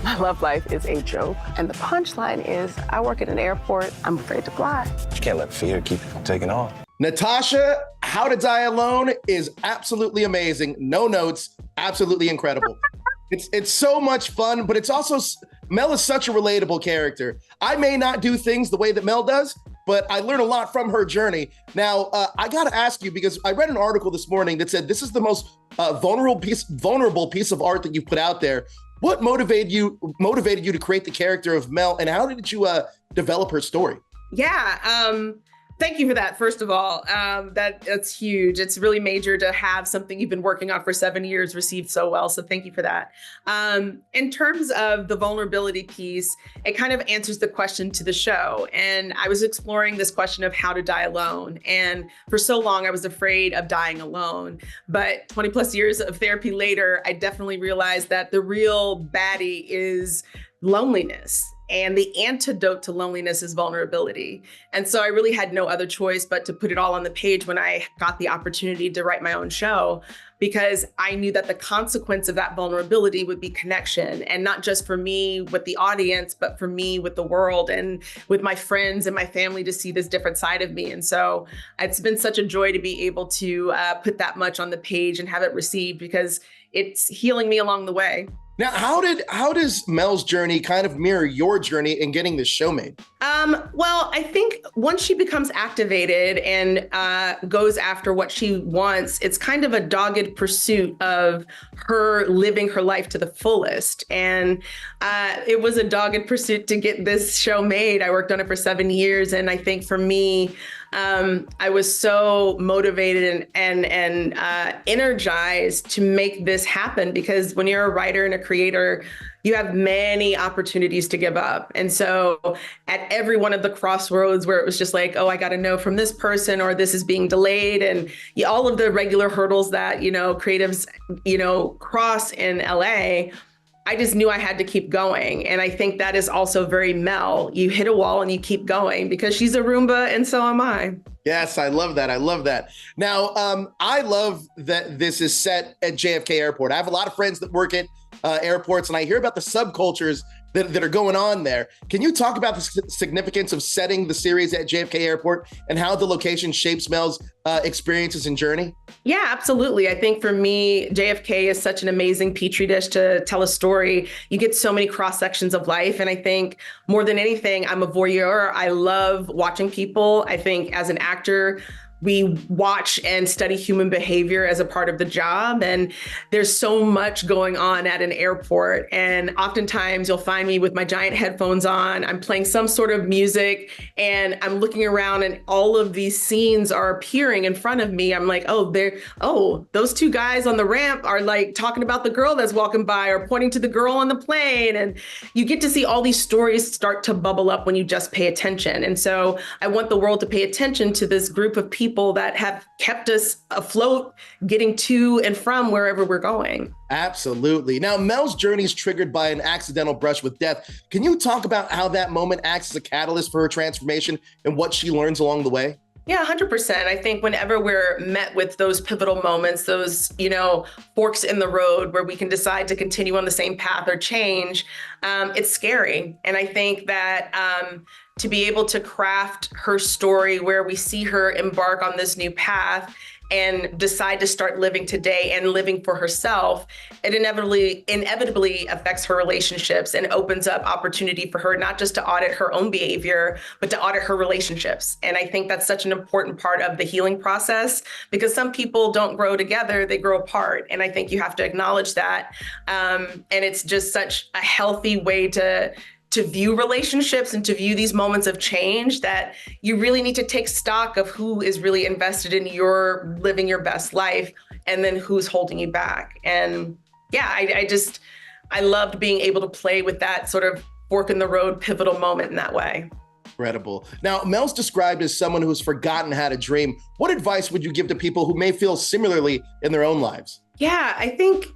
My love life is a joke. And the punchline is, I work at an airport. I'm afraid to fly. You can't let fear keep you from taking off. Natasha, How to Die Alone is absolutely amazing. No notes, absolutely incredible. It's so much fun, but it's also, Mel is such a relatable character. I may not do things the way that Mel does, but I learn a lot from her journey. Now, I gotta ask you, because I read an article this morning that said this is the most vulnerable piece of art that you've put out there. What motivated you to create the character of Mel, and how did you develop her story? Yeah, thank you for that, first of all. That's huge. It's really major to have something you've been working on for 7 years received so well, so thank you for that. In terms of the vulnerability piece, it kind of answers the question to the show. And I was exploring this question of how to die alone. And for so long, I was afraid of dying alone. But 20 plus years of therapy later, I definitely realized that the real baddie is loneliness. And the antidote to loneliness is vulnerability. And so I really had no other choice but to put it all on the page when I got the opportunity to write my own show, because I knew that the consequence of that vulnerability would be connection. And not just for me with the audience, but for me with the world and with my friends and my family to see this different side of me. And so it's been such a joy to be able to put that much on the page and have it received, because it's healing me along the way. Now, how does Mel's journey kind of mirror your journey in getting this show made? Well, I think once she becomes activated and goes after what she wants, it's kind of a dogged pursuit of her living her life to the fullest. And it was a dogged pursuit to get this show made. I worked on it for 7 years. And I think for me, I was so motivated and energized to make this happen, because when you're a writer and a creator, you have many opportunities to give up. And so at every one of the crossroads where it was just like, oh, I got to know from this person, or this is being delayed, and all of the regular hurdles that, creatives, cross in LA, I just knew I had to keep going. And I think that is also very Mel. You hit a wall and you keep going, because she's a Roomba and so am I. Yes, I love that. I love that. Now, I love that this is set at JFK Airport. I have a lot of friends that work at airports, and I hear about the subcultures that are going on there. Can you talk about the significance of setting the series at JFK Airport and how the location shapes Mel's experiences and journey? Yeah, absolutely. I think for me, JFK is such an amazing petri dish to tell a story. You get so many cross sections of life. And I think more than anything, I'm a voyeur. I love watching people. I think as an actor, we watch and study human behavior as a part of the job. And there's so much going on at an airport. And oftentimes you'll find me with my giant headphones on, I'm playing some sort of music, and I'm looking around and all of these scenes are appearing in front of me. I'm like, those two guys on the ramp are like talking about the girl that's walking by, or pointing to the girl on the plane. And you get to see all these stories start to bubble up when you just pay attention. And so I want the world to pay attention to this group of people that have kept us afloat, getting to and from wherever we're going. Absolutely. Now, Mel's journey is triggered by an accidental brush with death. Can you talk about how that moment acts as a catalyst for her transformation and what she learns along the way? Yeah, 100%. I think whenever we're met with those pivotal moments, those, forks in the road where we can decide to continue on the same path or change, it's scary. And I think that to be able to craft her story where we see her embark on this new path and decide to start living today and living for herself, it inevitably affects her relationships and opens up opportunity for her, not just to audit her own behavior, but to audit her relationships. And I think that's such an important part of the healing process, because some people don't grow together, they grow apart. And I think you have to acknowledge that. And it's just such a healthy way to view relationships and to view these moments of change, that you really need to take stock of who is really invested in your living your best life, and then who's holding you back. And yeah, I loved being able to play with that sort of fork in the road pivotal moment in that way. Incredible. Now, Mel's described as someone who's forgotten how to dream. What advice would you give to people who may feel similarly in their own lives? Yeah, I think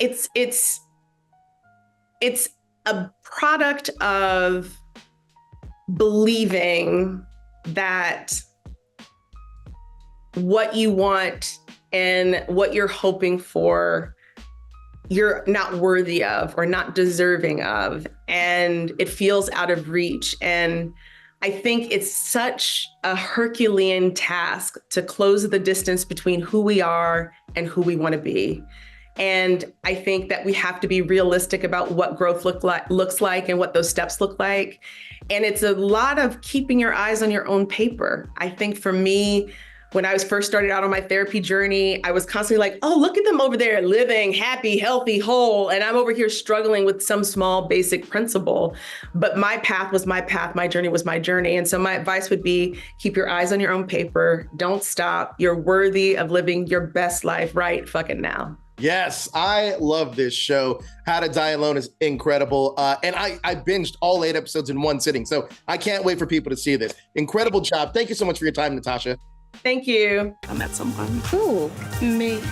it's a product of believing that what you want and what you're hoping for you're not worthy of or not deserving of, and it feels out of reach. And I think it's such a Herculean task to close the distance between who we are and who we want to be. And I think that we have to be realistic about what growth looks like and what those steps look like. And it's a lot of keeping your eyes on your own paper. I think for me, when I was first started out on my therapy journey, I was constantly like, oh, look at them over there living happy, healthy, whole. And I'm over here struggling with some small basic principle. But my path was my path. My journey was my journey. And so my advice would be keep your eyes on your own paper. Don't stop. You're worthy of living your best life right fucking now. Yes, I love this show. How to Die Alone is incredible. And I binged all 8 episodes in one sitting. So I can't wait for people to see this. Incredible job. Thank you so much for your time, Natasha. Thank you. I met someone who made